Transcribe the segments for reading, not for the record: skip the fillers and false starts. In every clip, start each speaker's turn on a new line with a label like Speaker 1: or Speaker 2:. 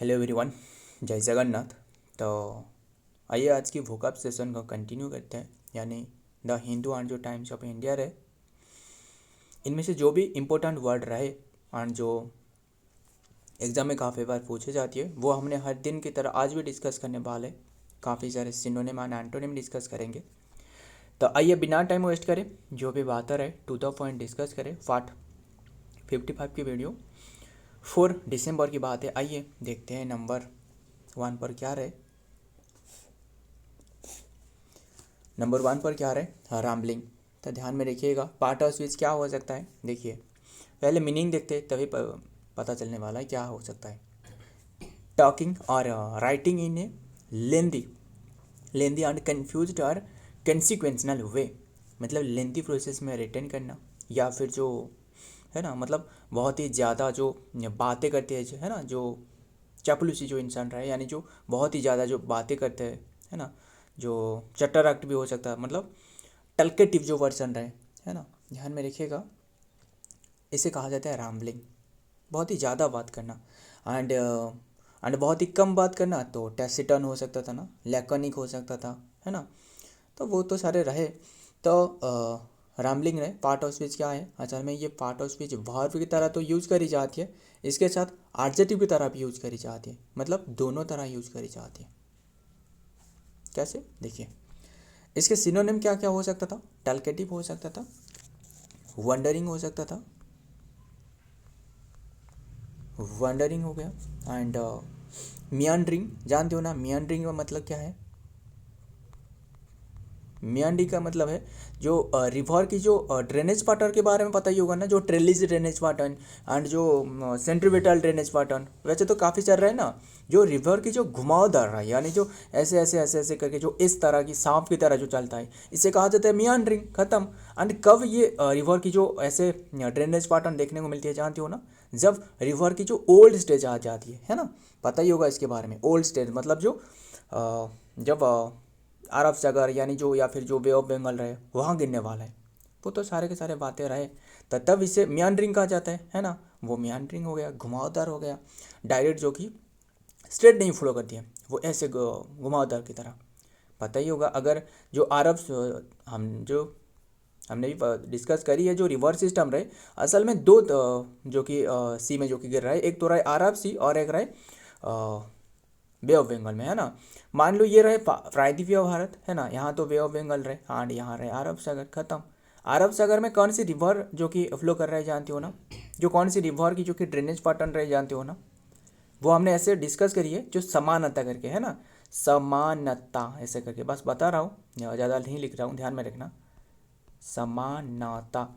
Speaker 1: Hello everyone, जय जगन्नाथ। तो आइए आज की वोकैब सेशन को कंटिन्यू करते हैं, यानी द हिंदू एंड जो टाइम्स ऑफ इंडिया रहे, इनमें से जो भी इम्पोर्टेंट वर्ड रहे एंड जो एग्ज़ाम में काफ़ी बार पूछे जाती है वो हमने हर दिन की तरह आज भी डिस्कस करने वाले। काफ़ी सारे सिनोनिम एंड एंटोनिम डिस्कस करेंगे। तो आइए बिना टाइम वेस्ट करें, जो भी बात है टू द पॉइंट डिस्कस करें। पार्ट 55 की वीडियो 4 दिसंबर की बात है। आइए देखते हैं नंबर 1 पर क्या रहे। नंबर 1 पर क्या रहे, रैम्बलिंग। तो ध्यान में रखिएगा, पार्ट ऑफ स्पीच क्या हो सकता है। देखिए पहले मीनिंग देखते हैं, तभी पता चलने वाला है क्या हो सकता है। टॉकिंग और writing in A lengthy lengthy and confused और कंसिक्वेंशनल वे, मतलब लेंदी प्रोसेस में रिटर्न करना, या फिर जो है ना, मतलब बहुत ही ज़्यादा जो बातें करते हैं, जो है ना, जो चापलूसी जो इंसान रहा है, यानी जो बहुत ही ज़्यादा जो बातें करते हैं, है ना, जो चटराक्ट भी हो सकता है, मतलब टल्केटिव जो वर्सन रहे, है ना। ध्यान में रखिएगा, इसे कहा जाता है रैम्बलिंग। बहुत ही ज़्यादा बात करना एंड बहुत ही कम बात करना, तो टैसिटर्न हो सकता था ना, लैकोनिक हो सकता था, है ना। तो वो तो सारे रहे। तो रैम्बलिंग रहे। पार्ट ऑफ स्पीच क्या है, असल में ये पार्ट ऑफ स्पीच वर्ब की तरह तो यूज़ करी जाती है, इसके साथ एडजेक्टिव की तरह भी यूज़ करी जाती है, मतलब दोनों तरह यूज़ करी जाती है। कैसे, देखिए इसके सिनोनिम क्या क्या हो सकता था। टल्केटिव हो सकता था, वंडरिंग हो सकता था, वंडरिंग हो गया, एंड मियांड्रिंग। जानते हो ना मियांड्रिंग का मतलब क्या है। मियांडी का मतलब है जो रिवर की जो ड्रेनेज पैटर्न के बारे में पता ही होगा ना, जो ट्रेलिज ड्रेनेज पैटर्न एंड जो सेंट्रीपिटल ड्रेनेज पैटर्न, वैसे तो काफ़ी चल रहा है ना। जो रिवर की जो घुमावदार रहा है, यानी जो ऐसे ऐसे ऐसे ऐसे करके जो इस तरह की सांप की तरह जो चलता है, इसे कहा जाता है मियांड्रिंग। खत्म। एंड कब ये रिवर की जो ऐसे ड्रेनेज पैटर्न देखने को मिलती है, जानते हो ना, जब रिवर की जो ओल्ड स्टेज आ जाती है ना। पता ही होगा इसके बारे में। ओल्ड स्टेज मतलब जो जब अरब सागर, यानी जो, या फिर जो बे ऑफ बंगाल रहे, वहाँ गिरने वाला है। वो तो सारे के सारे बातें रहे, तो तब इसे मियांड्रिंग कहा जाता है ना। वो मियांड्रिंग हो गया, घुमावदार हो गया। डायरेक्ट जो कि स्ट्रेट नहीं फ्लो करती है, वो ऐसे घुमावदार की तरह। पता ही होगा, अगर जो अरब हमने भी डिस्कस करी है, जो रिवर सिस्टम रहे, असल में दो जो कि सी में जो कि गिर रहा है, एक तो रहा है अरब सी और एक रहा है बे ऑफ बंगाल में, है ना। मान लो ये रहे प्रायद्वीपीय भारत, है ना, यहाँ तो बे ऑफ बंगाल रहे एंड यहाँ रहे अरब सागर। खत्म। अरब सागर में कौन सी रिवर जो कि फ्लो कर रहा है, जानते हो ना। जो कौन सी रिवर की जो कि ड्रेनेज पैटर्न रहे, जानते हो ना। वो हमने ऐसे डिस्कस करी है, जो समानता करके, है ना, समानता ऐसे करके, बस बता रहा हूँ, ज़्यादा नहीं लिख रहा हूँ, ध्यान में रखना। समानता।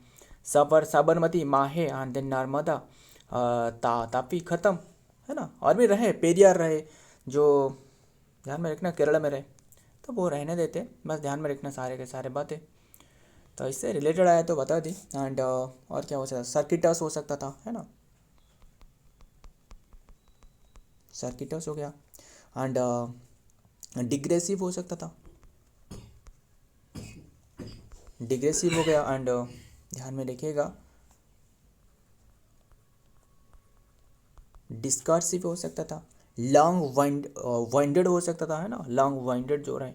Speaker 1: सबर साबरमती, माहे एंड देन नर्मदा, तापी। खत्म, है ना। और भी रहे, पेरियार रहे, जो ध्यान में रखना केरल में रहे, तो वो रहने देते, बस ध्यान में रखना सारे के सारे बातें। तो इससे रिलेटेड आया तो बता दी। एंड और क्या हो सकता, सर्किटस हो सकता था, है ना, सर्किटस हो गया। एंड डिग्रेसिव हो सकता था, डिग्रेसिव हो गया। एंड ध्यान में रखिएगा, डिस्कर्सिव हो सकता था, लॉन्ग वाइंडेड हो सकता था, है ना, लॉन्ग वाइंडेड जो रहे,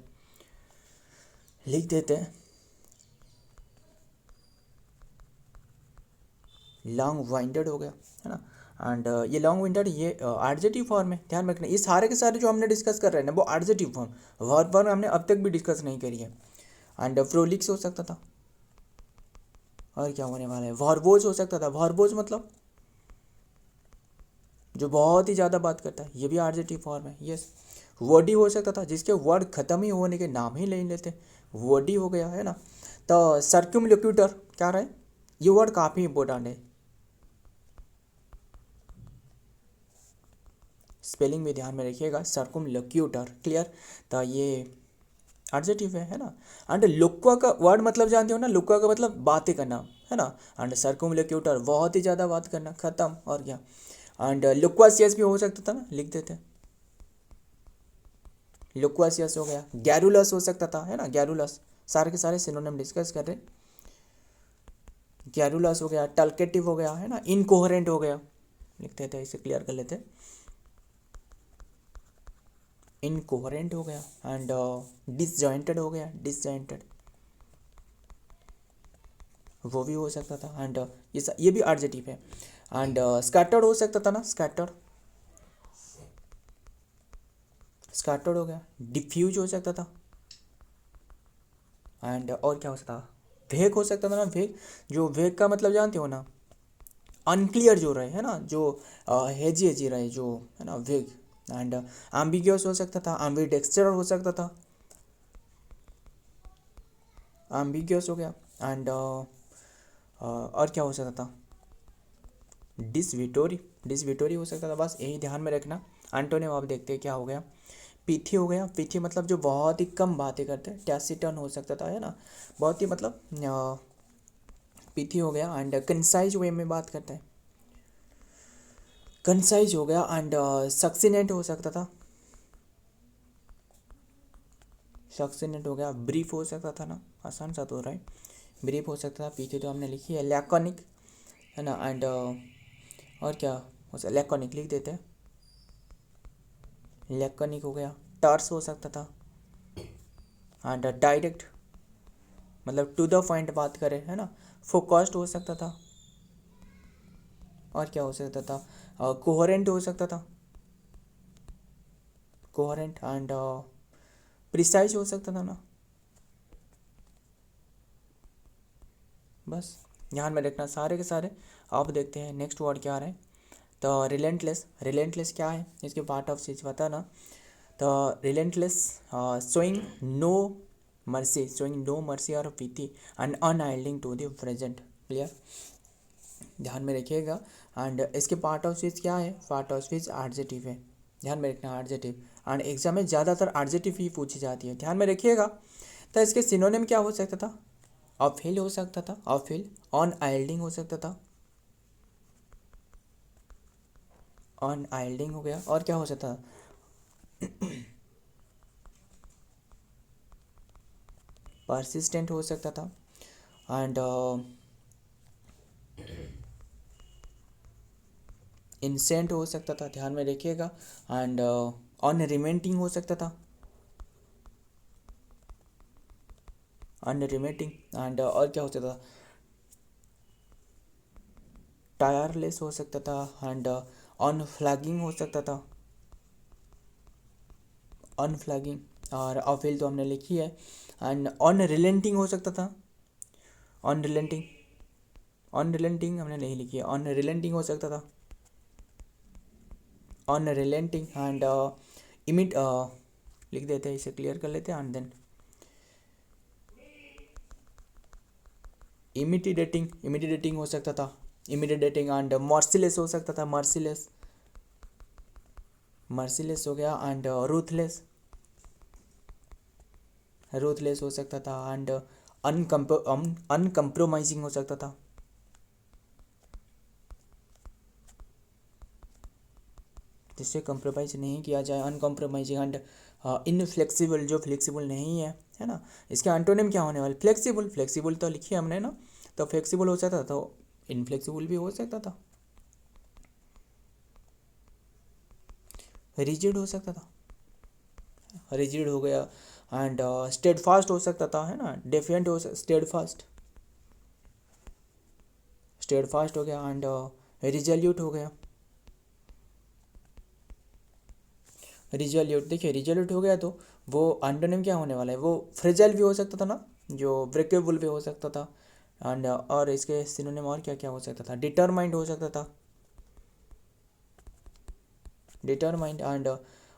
Speaker 1: लिख देते हैं लॉन्ग वाइंडेड हो गया, है ना। एंड ये लॉन्ग विंडर्ड, ये एडजेक्टिव फॉर्म है, ध्यान में रखना। ये सारे के सारे जो हमने डिस्कस कर रहे हैं ना, वो एडजेक्टिव फॉर्म, वर्ब फॉर्म हमने अब तक भी डिस्कस नहीं करी है। एंड प्रोलिक्स हो सकता था, और क्या होने वाला है, वर्बोज हो सकता था। वर्बोज मतलब जो बहुत ही ज़्यादा बात करता है, ये भी एडजेक्टिव फॉर्म है। यस। वर्डी हो सकता था, जिसके वर्ड खत्म ही होने के नाम ही नहीं लेते, वर्डी हो गया, है ना। तो सर्क्यूमलोक्यूटर क्या रहा है, ये वर्ड काफ़ी इंपॉर्टेंट है, स्पेलिंग भी ध्यान में रखिएगा, सर्कुमलोक्यूटर। क्लियर। तो ये एडजेक्टिव है ना। एंड लुक्वा का वर्ड मतलब जानते हो ना, लुक्वा का मतलब बातें करना, है ना। एंड सर्कुमलोक्यूटर बहुत ही ज़्यादा बात करना। खत्म। और क्या। एंड लुक्वासियस भी हो सकता था ना, लिख देते, लुक्वासियस हो गया। गैरुलस हो सकता था, है ना, गैरुलस। सारे के सारे सिनोनिम डिस्कस कर रहे। गैरुलस हो गया, टल्केटिव हो गया, है ना, इनकोहरेंट हो गया, लिख देते, इसे क्लियर कर लेते। इनकोहेरेंट हो गया, एंड डिसजॉइंटेड हो गया, डिसजॉइंटेड, वो भी हो सकता था। एंड ये भी एडजेक्टिव है। एंड स्कैटर्ड हो सकता था ना, स्कैटर्ड, स्कैटर्ड हो गया, डिफ्यूज हो सकता था। एंड और क्या हो सकता था, वेग हो सकता था ना, वेग, जो वेग का मतलब जानते हो ना, अनक्लियर जो रहे है ना, जो हेजी हेजी रहे जो, है ना, वेग। एंड एम्बिग्यूअस हो सकता था, एम्बिडेक्स्ट्रस हो सकता था, एम्बिग्यूअस हो गया। एंड और क्या हो सकता था, डिसविटोरी, डिसविटोरी हो सकता था। बस यही ध्यान में रखना। एंटोनिम आप देखते हैं क्या हो गया, पीथी हो गया, पीथी मतलब जो बहुत ही कम बातें करते हैं, टैसिटर्न हो सकता था, है ना, बहुत ही मतलब पीथी हो गया। एंड कंसाइज वे में बात करते हैं, कंसाइज हो गया। एंड सक्सिनेंट हो सकता था, सक्सिनेंट हो गया। ब्रीफ हो सकता था ना, आसान सा तो हो रहा है, ब्रीफ हो सकता था। पीछे तो हमने लिखी है लैकोनिक, है ना। एंड और क्या हो सकता, लैकोनिक लिख देते हैं, लैकोनिक हो गया। टर्स हो सकता था। एंड डायरेक्ट मतलब टू द पॉइंट बात करें, है ना, फोकस्ड हो सकता था। और क्या हो सकता था, कोहेरेंट हो सकता था, कोहेरेंट। एंड प्रिसाइज हो सकता था ना। बस ध्यान में रखना सारे के सारे। अब देखते हैं नेक्स्ट वर्ड क्या आ रहा है। तो रिलेंटलेस, रिलेंटलेस क्या है, इसके पार्ट ऑफ स्पीच बता ना। तो relentless, showing no mercy, showing no mercy और pity, and unyielding to the present. Clear, ध्यान में रखिएगा। एंड इसके पार्ट ऑफ स्पीच क्या है, पार्ट ऑफ स्पीच एडजेक्टिव है, ध्यान में रखना एडजेक्टिव। एंड एग्जाम में ज़्यादातर एडजेक्टिव ही पूछी जाती है, ध्यान में रखिएगा। तो इसके सिनोनिम क्या हो सकता था, अपहिल हो सकता था, अपहिल, अनआइल्डिंग हो सकता था, अनआइल्डिंग हो गया। और क्या हो सकता था, परसिस्टेंट हो सकता था। एंड इंसेंट हो सकता था, ध्यान में रखिएगा। एंड अनरिमेंटिंग हो सकता था, अनरिमेंटिंग। एंड और क्या हो सकता था, टायरलेस हो सकता था। एंड अनफ्लैगिंग हो सकता था, अनफ्लैगिंग। और अपील तो हमने लिखी है। एंड अनरिलेंटिंग हो सकता था, अनरिलेंटिंग, अनरिलेंटिंग हमने नहीं लिखी है, अनरिलेंटिंग हो सकता था, अनरिलेंटिंग। एंड इमिट लिख देते हैं, इसे क्लियर कर लेते हैं। एंड देन इमिटिडेटिंग, इमिटिडेटिंग हो सकता था, इमिटिडेटिंग। एंड मर्सीलेस हो सकता था, मर्सीलेस, मर्सीलेस हो गया। एंड रूथलेस, रूथलेस हो सकता था। एंड अनकम्प्रोमाइजिंग हो सकता था, जिससे कंप्रोमाइज नहीं किया जाए, अनकम्प्रोमाइजिंग। एंड इनफ्लेक्सिबल, जो फ्लेक्सिबल नहीं है ना। इसके एंटोनिम क्या होने वाले, फ्लेक्सिबल, फ्लेक्सिबल तो लिखी है हमने ना, तो फ्लेक्सिबल हो सकता था, तो इनफ्लेक्सिबल भी हो सकता था, रिजिड हो सकता था, रिजिड हो गया। एंड स्टेड फास्ट हो सकता था, है ना, डेफिएंट हो, स्टेड फास्ट, स्टेड फास्ट हो गया। एंड रिजल्यूट हो गया, रिजल्यूट। देखिए रिजल्यूट हो गया तो वो एंटोनिम क्या होने वाला है, वो फ्रेजाइल भी हो सकता था ना, जो ब्रेकेबल भी हो सकता था। एंड और इसके सिनोनिम और क्या क्या हो सकता था, डिटरमाइंड हो सकता था, डिटरमाइंड। एंड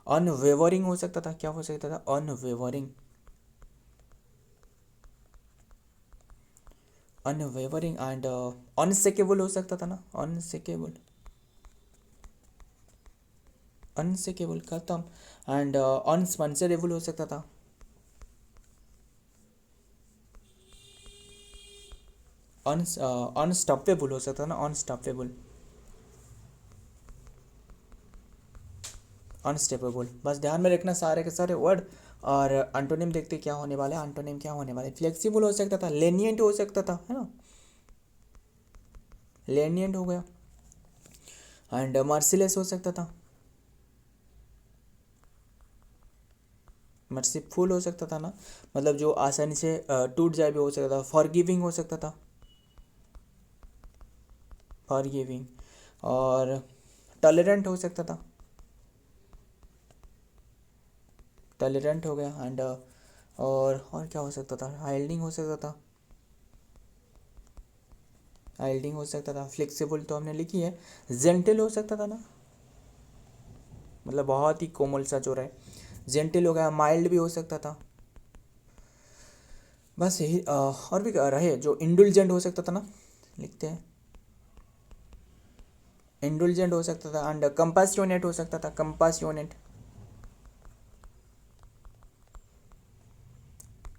Speaker 1: अनवेवरिंग हो सकता था, क्या हो सकता था, अनवेवरिंग, अनवेवरिंग। एंड अनसेकेबल हो सकता था ना, अनसेकेबल, अनसेकेबल खत्म। एंड अनस्पॉन्सरेबल हो सकता था, अनस्टॉपेबल हो सकता था ना, अनस्टॉपेबल, अनस्टेपेबल। बस ध्यान में रखना सारे के सारे वर्ड। और एंटोनिम देखते क्या होने वाले, एंटोनिम क्या होने वाले, फ्लेक्सिबल हो सकता था, लेनियंट हो सकता था, है ना, लेनियंट हो गया। एंड मर्सीलेस हो सकता था, मर्सीफुल हो सकता था ना, मतलब जो आसानी से टूट जाए भी हो सकता था। फॉरगिविंग हो सकता था, फॉरगिविंग। और टॉलरेंट हो सकता था, टॉलरेंट हो गया। एंड और क्या हो सकता था, हाइल्डिंग हो सकता था, हाइल्डिंग हो सकता था। फ्लेक्सिबल तो हमने लिखी है। जेंटल हो सकता था ना, मतलब बहुत ही कोमल सा जो रहे, जेंटल हो गया। माइल्ड भी हो सकता था। बस यही और भी रहे, जो इंडुलजेंट हो सकता था ना, लिखते हैं इंडुलजेंट हो सकता था। एंड कंपासियोनेट हो सकता था, कंपासियोनेट।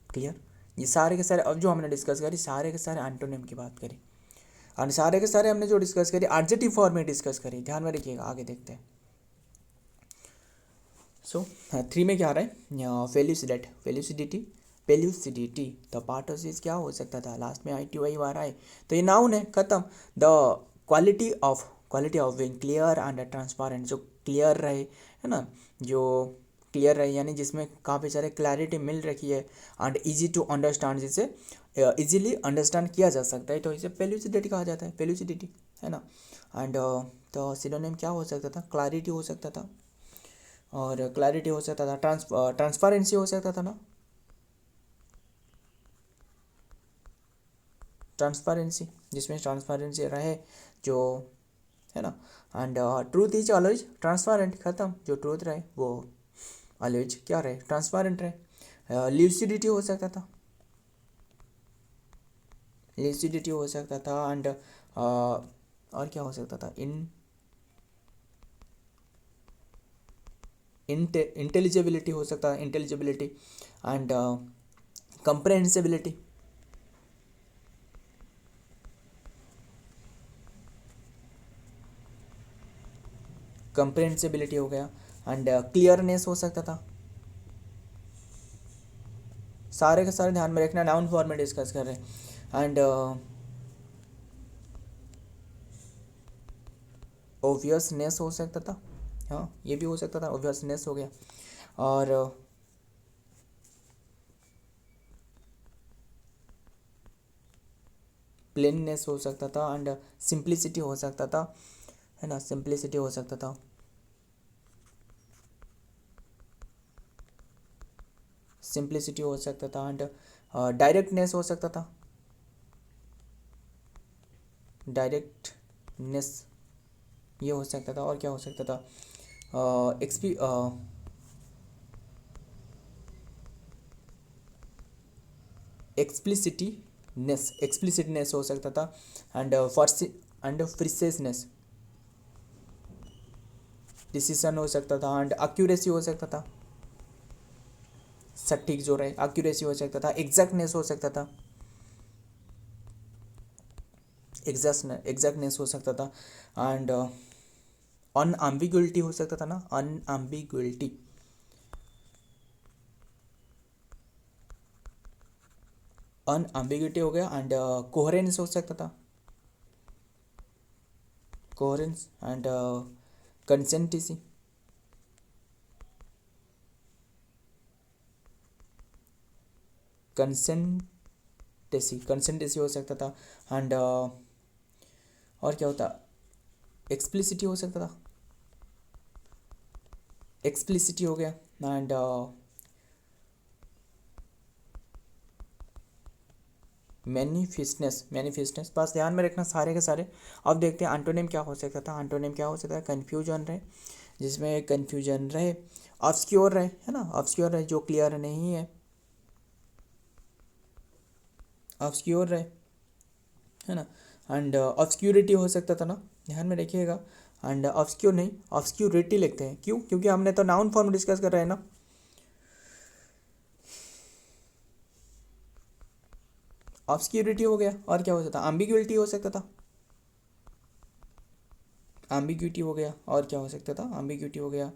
Speaker 1: क्लियर। ये सारे के सारे अब जो हमने डिस्कस करी, सारे के सारे एंटोनिम की बात करी, और सारे के सारे हमने जो डिस्कस करी एडजेक्टिव फॉर्म में डिस्कस करी। ध्यान में रखिएगा, आगे देखते हैं। सो 3 में क्या आ रहा है, फेल्यूसिडेट, फेल्यूसिडिटी, पेल्यूसिडिटी। द पार्टोसिस क्या हो सकता था, लास्ट में आई टी वाई आ रहा है, तो ये नाउन है, खत्म। The quality of being clear and transparent, जो क्लियर रहे, है ना, जो क्लियर रहे यानी जिसमें काफ़ी सारे क्लैरिटी मिल रखी है, एंड इजी टू अंडरस्टैंड, जिसे इजीली अंडरस्टैंड किया जा सकता है, तो इसे पेल्यूसिडिटी कहा जाता है, पेल्यूसिडिटी, है ना। एंड तो सिनोनिम क्या हो सकता था, क्लैरिटी हो सकता था, और क्लैरिटी हो सकता था, ट्रांसपेरेंसी हो सकता था ना, ट्रांसपेरेंसी, जिसमें ट्रांसपेरेंसी रहे, जो है ना। And truth is always transparent, खत्म। जो ट्रूथ रहे वो ऑलवेज क्या रहे, ट्रांसपेरेंट रहे। ल्यूसिडिटी हो सकता था, ल्यूसिडिटी हो सकता था। एंड और क्या हो सकता था, इंटेलिजिबिलिटी हो सकता है, इंटेलिजिबिलिटी। एंड कंप्रहेंसिबिलिटी, कंप्रहेंसिबिलिटी हो गया। एंड क्लियरनेस हो सकता था। सारे के सारे ध्यान में रखना, नाउन फॉर्म में डिस्कस कर रहे हैं। एंड ओबियसनेस हो सकता था, हाँ ये भी हो सकता था, ओबियसनेस हो गया। और प्लेननेस हो सकता था। एंड सिंप्लिसिटी हो सकता था, है ना, सिंप्लिसिटी हो सकता था, सिंप्लिसिटी हो सकता था। एंड डायरेक्टनेस हो सकता था, डायरेक्टनेस ये हो सकता था। और क्या हो सकता था, एक्सपी एक्सप्लिसिटनेस हो सकता था। एंड फर्सी एंड प्रिसाइजनेस, डिसीजन हो सकता था। एंड एक्यूरेसी हो सकता था, सटीक जो रहे, एक्यूरेसी हो सकता था। एग्जैक्टनेस हो सकता था, एग्जैक्टनेस हो सकता था। एंड अनएम्बिग्युइटी हो सकता था ना, अनएम्बिग्युइटी, अनएम्बिग्युइटी हो गया। एंड कोहेरेंस हो सकता था, कोहेरेंस। एंड कंसिस्टेंसी, कंसिस्टेंसी हो सकता था। एंड और क्या होता, एक्सप्लिसिटी हो सकता था, एक्सप्लिसिटी हो गया। एंड मैनिफेस्टनेस, बस ध्यान में रखना सारे के सारे। अब देखते हैं एंटोनिम क्या हो सकता था, एंटोनिम क्या हो सकता है, कन्फ्यूजन रहे, जिसमें कन्फ्यूजन रहे, ऑब्सक्योर रहे, है ना, ऑब्सक्योर रहे जो क्लियर नहीं है, ऑब्सक्योर रहे, है ना। एंड ऑब्सक्यूरिटी हो सकता था ना, ध्यान में रखिएगा। एंड ऑब्सक्योर नहीं, ऑब्सक्यूरिटी लिखते हैं, क्यों, क्योंकि हमने तो नाउन फॉर्म डिस्कस कर रहे हैं ना। ऑब्सक्यूरिटी हो गया। और क्या हो सकता था, एम्बिग्युइटी हो सकता था, एम्बिग्यूटी हो गया। और क्या हो सकता था, एम्बिग्यूटी हो गया।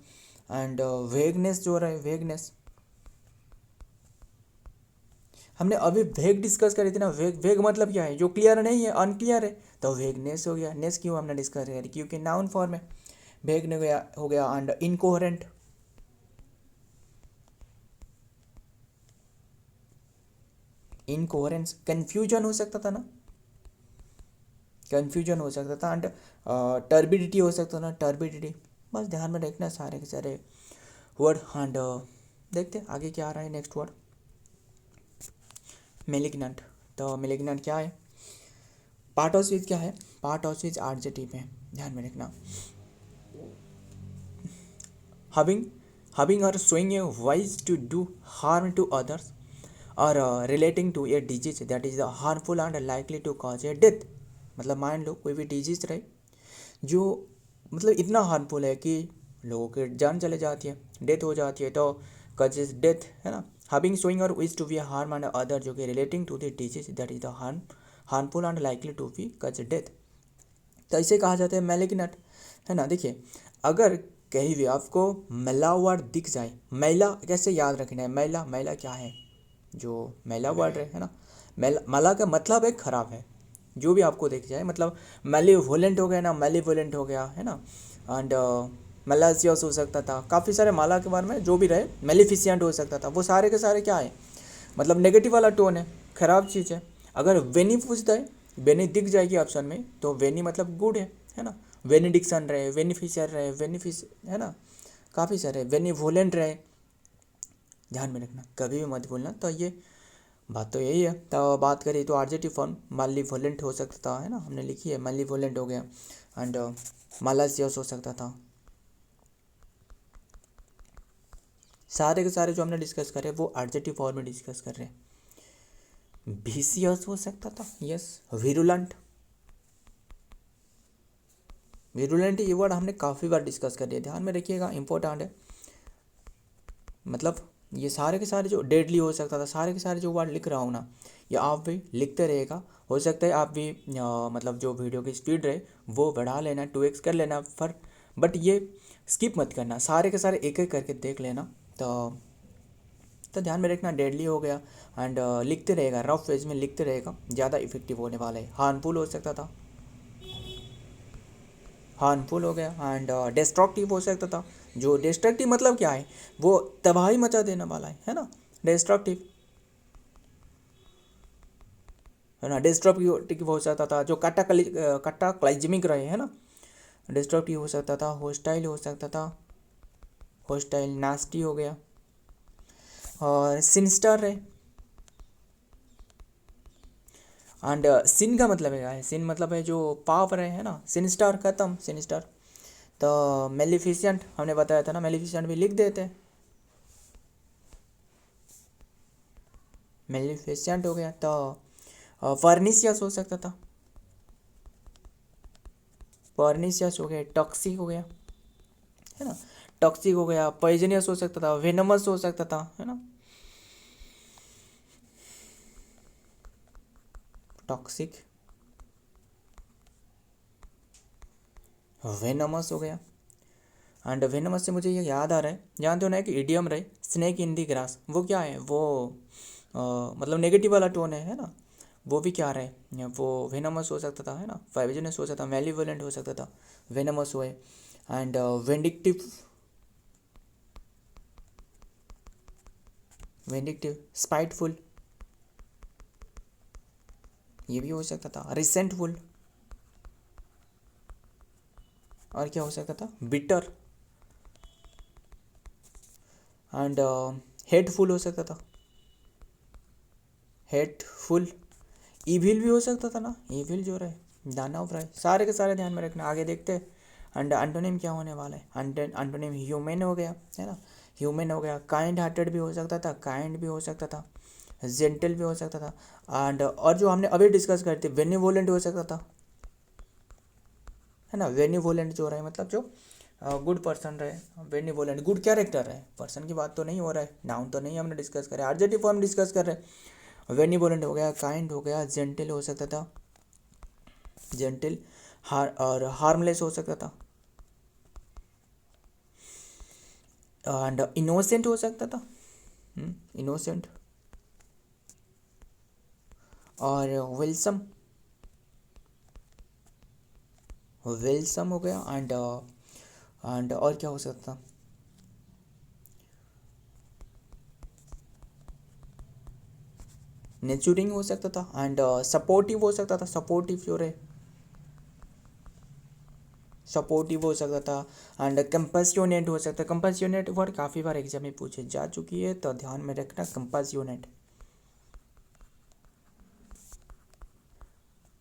Speaker 1: एंड वेगनेस जो रहा है, वेगनेस, हमने अभी वेग डिस्कस करी थी ना, वेग मतलब क्या है, जो क्लियर नहीं है, अनक्लियर है, तो वेगनेस हो गया। नेस क्यों हमने डिस्कस करी, क्योंकि नाउन फॉर्म है, वेग ने गया हो गया। एंड इनकोहेरेंट, इनकोहेरेंस कन्फ्यूजन हो सकता था ना, कन्फ्यूजन हो सकता था, एंड टर्बिडिटी हो सकता था ना, टर्बिडिटी। बस ध्यान में रखना सारे के सारे वर्ड। एंड देखते आगे क्या आ रहा है नेक्स्ट वर्ड, मेलिग्नेंट। तो मेलिग्नेंट क्या है, पार्ट ऑफ स्पीच क्या है, पार्ट ऑफ स्पीच एडजेक्टिव है, ध्यान में रखना। having or showing a wise to do harm to others or relating to a disease that is harmful and likely to cause a death। मतलब मान लो कोई भी डिजीज रहे जो मतलब इतना हार्मफुल है कि लोगों की जान चले जाती है, डेथ हो जाती है, तो कजेज डेथ है ना। हैविंग शोइंग और विज to be harm and other, जो कि relating to the disease that is the harmful and likely to be cause death. तो इसे कहा जाता है मैलिग्नेंट, है ना। देखिए अगर कहीं भी आपको मैला वर्ड दिख जाए, मैला कैसे याद रखना है, मैला, मैला क्या है, जो मैला वर्ड है ना, मैला, मैला का मतलब है खराब है। जो भी आपको दिख जाए, मतलब मैलीवोलेंट हो गया ना, मैलीवोलेंट हो गया है ना, एंड मलासियस हो सकता था, काफ़ी सारे माला के बारे में जो भी रहे, मेलिफिशियंट हो सकता था, वो सारे के सारे क्या है, मतलब नेगेटिव वाला टोन है, खराब चीज़ है। अगर वेनी पूछता है, वेनी दिख जाएगी ऑप्शन में, तो वेनी मतलब गुड है ना। वेनिडिक्शन रहे, वेनिफिशियर रहे, वेनिफिश है ना, काफ़ी सारे, वेनिवोलेंट रहे, ध्यान में रखना, कभी भी मत भूलना। तो ये बात तो यही है। तो बात करें तो एडजेक्टिव फॉर्म मालीवोलेंट हो सकता था, है ना, हमने लिखी है मालीवोलेंट हो गया, एंड मालासियस हो सकता था। सारे के सारे जो हमने डिस्कस करे वो एडजेक्टिव फॉर्म में डिस्कस कर रहे हैं। विशियस हो सकता था, यस। विरुलेंट, विरुलेंट ये वर्ड हमने काफ़ी बार डिस्कस कर लिया, ध्यान में रखिएगा, इंपॉर्टेंट है। मतलब ये सारे के सारे जो डेडली हो सकता था, सारे के सारे जो वर्ड लिख रहा हूँ ना, ये आप भी लिखते रहेगा। हो सकता है आप भी मतलब जो वीडियो की स्पीड रहे वो बढ़ा लेना, 2x कर लेना, बट ये स्किप मत करना, सारे के सारे एक एक करके देख लेना। तो ध्यान में रखना, डेडली हो गया, एंड लिखते रहेगा, रफ फेज में लिखते रहेगा, ज़्यादा इफेक्टिव होने वाला है। हार्मफुल हो सकता था, हार्मफुल हो गया, एंड डिस्ट्रक्टिव हो सकता था। जो डिस्ट्रक्टिव मतलब क्या है, वो तबाही मचा देने वाला है ना, डिस्ट्रक्टिव है ना। डिस्ट्रक्टिव हो सकता था जो कट्टाक्लाइजमिक रहे, है ना, डिस्ट्रक्टिव हो सकता था। होस्टाइल हो सकता था, होस्टाइल नास्टी हो गया, और सिनिस्टर रहे। एंड सिन का मतलब है, सिन मतलब है जो पाप रहे, है ना, सिनिस्टर खत्म, सिनिस्टर। तो मेलिफिसेंट हमने बताया था ना, मेलिफिसेंट भी लिख देते हैं, मेलिफिसेंट हो गया। तो फर्निशियस हो सकता था, फर्निशियस हो गया, टॉक्सिक हो गया, है ना, टॉक्सिक हो गया। पॉइजनियस हो सकता था, वेनमस हो सकता था, है ना, टॉक्सिक, वेनमस हो गया। एंड वेनमस से मुझे ये याद आ रहा है, जानते हो ना कि इडियम रहे, स्नेक इन दी ग्रास, वो क्या है, वो मतलब नेगेटिव वाला टोन है ना, वो भी क्या रहे, वो वेनमस हो सकता था, है ना, फाइवजनस हो सकता था, मेलीवोलेंट हो सकता था, वेनमस हुए। एंड वेंडिक्टिव, वेंडिक्टिव, स्पाइटफुल, ये भी हो सकता था, रिसेंटफुल, और क्या हो सकता था, बिटर, एंड हेटफुल हो सकता था, हेटफुल। ईविल भी हो सकता था ना, ईविल जो रहे, दानव रहे, सारे के सारे ध्यान में रखना। आगे देखते हैं एंड एंटोनिम क्या होने वाला है। एंटोनिम ह्यूमन हो गया, है ना, ह्यूमन हो गया। काइंड हार्टेड भी हो सकता था, काइंड भी हो सकता था, जेंटल भी हो सकता था, एंड और जो हमने अभी डिस्कस करते बेनिवोलेंट हो सकता था, है ना। बेनिवोलेंट जो रहे मतलब जो गुड पर्सन रहे, बेनिवोलेंट गुड कैरेक्टर रहे, पर्सन की बात तो नहीं हो रहा है, नाउन तो नहीं हमने डिस्कस करे, एडजेक्टिव फॉर्म डिस्कस कर रहे हैं। बेनिवोलेंट हो गया, काइंड हो गया, जेंटल हो सकता था, जेंटल, और हार्मलेस हो सकता था, एंड इनोसेंट हो सकता था, इनोसेंट, और वेलसम, वेलसम हो गया, एंड और क्या हो सकता था, नेचुरिंग हो सकता था एंड सपोर्टिव हो सकता था, सपोर्टिव जो रहे, सपोर्टिव हो सकता था एंड कंपैशनेट हो सकता है। कंपैशनेट वर्ड काफ़ी बार एग्जाम में पूछे जा चुकी है, तो ध्यान में रखना कंपैशनेट,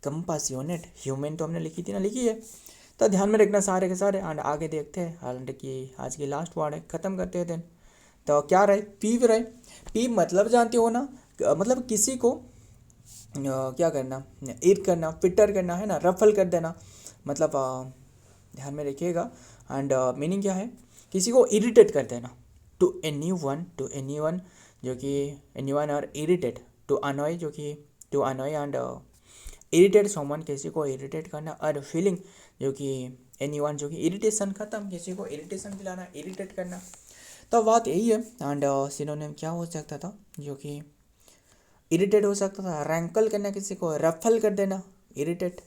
Speaker 1: कंपैशनेट ह्यूमन तो हमने लिखी थी ना, लिखी है, तो ध्यान में रखना सारे के सारे। एंड आगे देखते हैं एंड कि आज की लास्ट वर्ड है, ख़त्म करते हैं दिन। तो क्या रहे, पीव रहे। पीव मतलब जानते हो ना, मतलब किसी को क्या करना, ईर्ट करना, फिटर करना है ना, रफल कर देना, मतलब ध्यान में रखिएगा। एंड मीनिंग क्या है, किसी को इरिटेट कर देना, टू एनी वन जो कि एनी वन और इरिटेट, टू अनॉय जो कि to annoy and irritate someone, किसी को इरिटेट करना, और फीलिंग जो कि एनी वन जो कि इरिटेशन, ख़त्म, किसी को इरिटेशन दिलाना, इरिटेट करना। तो बात यही है। एंड सिनोनिम क्या हो सकता था, जो कि इरिटेट हो सकता था, रैंकल करना, किसी को रफल कर देना, इरिटेट।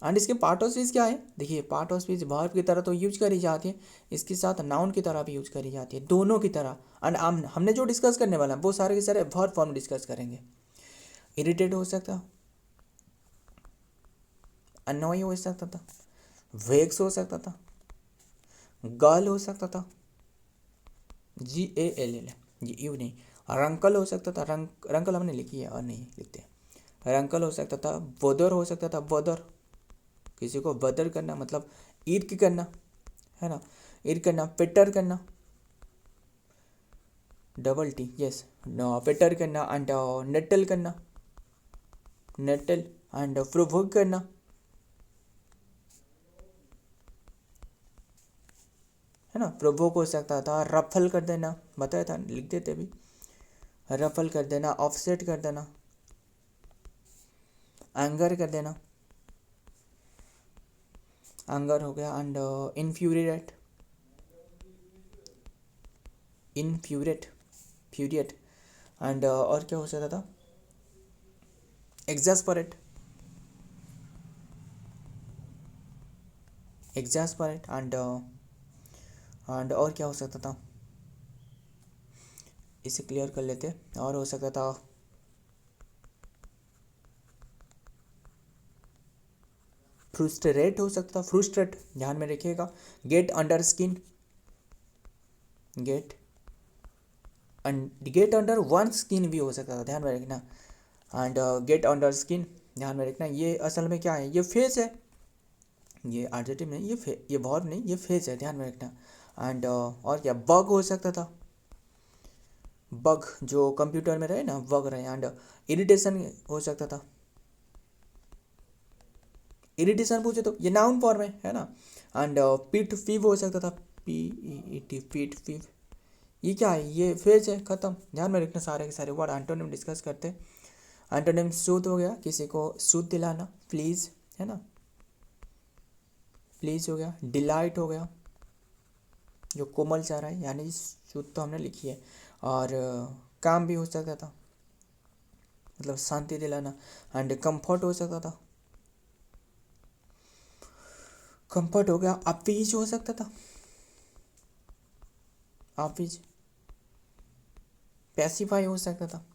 Speaker 1: एंड इसके पार्ट ऑफ स्पीच क्या है, देखिए पार्ट ऑफ स्पीच वर्ब की तरह तो यूज करी जाती है, इसके साथ नाउन की तरह भी यूज करी जाती है, दोनों की तरह। एंड हमने जो डिस्कस करने वाला है वो सारे के सारे वर्ब फॉर्म डिस्कस करेंगे। इरिटेट हो सकता, अनॉय हो सकता था, वेक्स हो सकता था, गर्ल हो सकता था, GALL, ये यू नहीं, रंकल हो सकता था, रंकल हमने लिखी है और नहीं लिखते, रंकल हो सकता था, बदर हो सकता था, बदर, किसी को बदर करना मतलब ईर्क करना, है ना, ईर्क करना, पिटर करना, डबल टी, यस, पिटर करना, एंड नेटल करना, नेटल, एंड प्रोवोक करना, है ना, प्रोवोक हो सकता था, रफल कर देना, बताया था, लिख देते भी, रफल कर देना, ऑफसेट कर देना, एंगर कर देना, एंगर हो गया, एंड इन्फ्यूरिएट, इन्फ्यूरिएट, फ्यूरिएट, एंड और क्या हो सकता था, एग्जास्परेट, एग्जास्परेट, एंड और क्या हो सकता था, इसे क्लियर कर लेते, और हो सकता था फ्रुस्ट्रेट, हो सकता था फ्रुस्ट्रेट, ध्यान में रखिएगा। Get under skin, get get under one skin भी हो सकता था, ध्यान में रखना। एंड गेट अंडर स्किन, ध्यान में रखना, ये असल में क्या है, ये फेस है, ये एडजेक्टिव नहीं, ये वर्ब नहीं, ये फेस है, ध्यान में रखना। एंड और क्या, बग हो सकता था, बग जो कंप्यूटर में रहे ना, बग रहे। एंड इरिटेशन हो सकता था, इरिटेशन पूछे तो ये नाउन फॉर्म है ना। एंड पीट फीव हो सकता था, PET, पीट फीव, ये क्या है, ये फेज है, ख़त्म, ध्यान में रखना सारे के सारे वर्ड। एंटोनिम डिस्कस करते हैं। एंटोनिम सूद हो गया, किसी को सूद दिलाना, प्लीज़, है ना, प्लीज़ हो गया, डिलाइट हो गया, जो कोमल चाह रहा है, यानी सूद तो हमने लिखी है। और काम भी हो सकता था, मतलब शांति दिलाना। एंड कंफर्ट हो सकता था, कंफर्ट हो गया। अपीज हो सकता था, अपीज, पैसिफाई हो सकता था।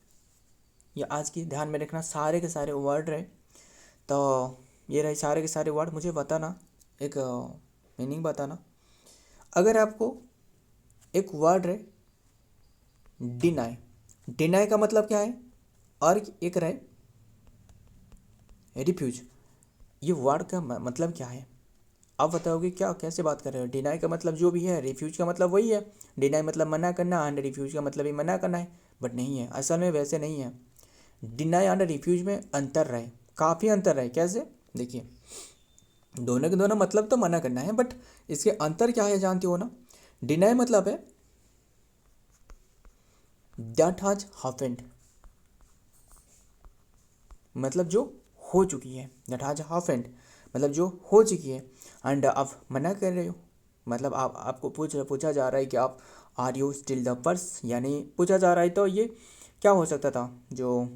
Speaker 1: ये आज की ध्यान में रखना सारे के सारे वर्ड रहे। तो ये रहे सारे के सारे वर्ड, मुझे बताना, एक मीनिंग बताना। अगर आपको एक वर्ड रहे डिनाई, डिनाई का मतलब क्या है, और एक रहे रिफ्यूज, ये वर्ड का मतलब क्या है, आप बताओगे क्या, कैसे बात कर रहे हो। डिनाई का मतलब जो भी है, रिफ्यूज का मतलब वही है। डिनाई मतलब मना करना, एंड रिफ्यूज का मतलब ही मना करना है, बट नहीं है, असल में वैसे नहीं है। डिनाई एंड रिफ्यूज में अंतर रहे, काफ़ी अंतर रहे। कैसे, देखिए, दोनों के दोनों मतलब तो मना करना है, बट इसके अंतर क्या है जानते हो ना। डिनाई मतलब है दैट हैज हैपेंड, मतलब जो हो चुकी है, दैट हैज हैपेंड मतलब जो हो चुकी है। एंड आप मना कर रहे हो, मतलब आपको पूछा जा रहा है कि आप are you still the purse, यानी पूछा जा रहा है, तो ये क्या हो सकता था, जो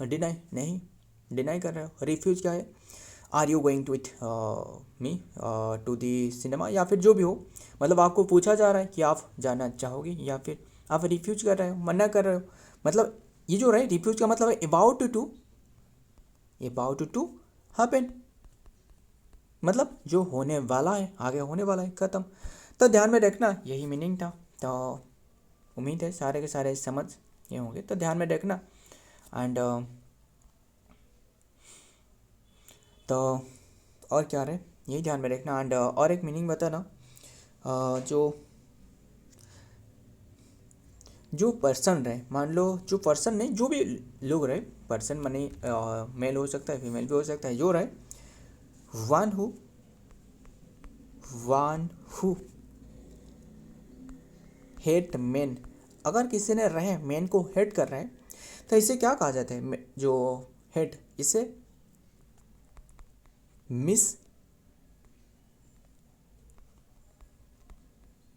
Speaker 1: डिनाई, नहीं डिनाई कर रहे हो। रिफ्यूज क्या है, are you going to it me to the cinema, या फिर जो भी हो, मतलब आपको पूछा जा रहा है कि आप जाना चाहोगे या फिर आप रिफ्यूज कर रहे हो, मना कर रहे हो। मतलब ये जो रहे रिफ्यूज का मतलब है अबाउट टू हैपन, मतलब जो होने वाला है, आगे होने वाला है, ख़त्म। तो ध्यान में रखना, यही मीनिंग था। तो उम्मीद है सारे के सारे समझ ये होंगे, तो ध्यान में रखना। एंड तो और क्या रहे, यही ध्यान में रखना। एंड और एक मीनिंग बताना, जो पर्सन रहे, मान लो जो पर्सन नहीं, जो भी लोग रहे, पर्सन माने मेल हो सकता है, फीमेल भी हो सकता है, जो रहे वन हु हेट मेन, अगर किसी ने रहे मेन को हेट कर रहे हैं तो इसे क्या कहा जाता है, जो हेट, इसे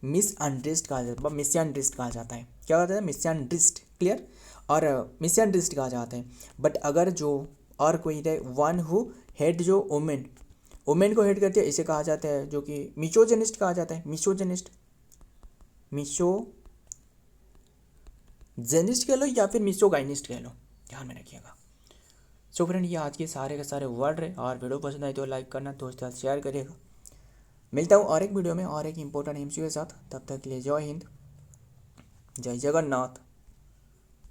Speaker 1: मिसअंडरस्टैंड कहा जाता है, मिसअंडरस्टैंड कहा जाता है। क्या कहा जाता है, मिसअंडरस्टैंड, क्लियर, और मिसअंडरस्टैंड कहा जाता है। बट अगर जो और कोई रहे वन हु हेट, जो वुमेन को हेट करती है, इसे कहा जाता है जो कि मिसोजिनिस्ट कहा जाता है, मिसोजेनिस्ट कह लो या फिर मिसोगाइनिस्ट कह लो, ध्यान में रखिएगा। सो फ्रेंड, ये आज के सारे वर्ड रहे, और वीडियो पसंद आए तो लाइक करना, दोस्तों के साथ शेयर करिएगा। मिलता हूँ और एक वीडियो में और एक इंपॉर्टेंट एमसीक्यू के साथ, तब तक के लिए जय हिंद, जय जगन्नाथ।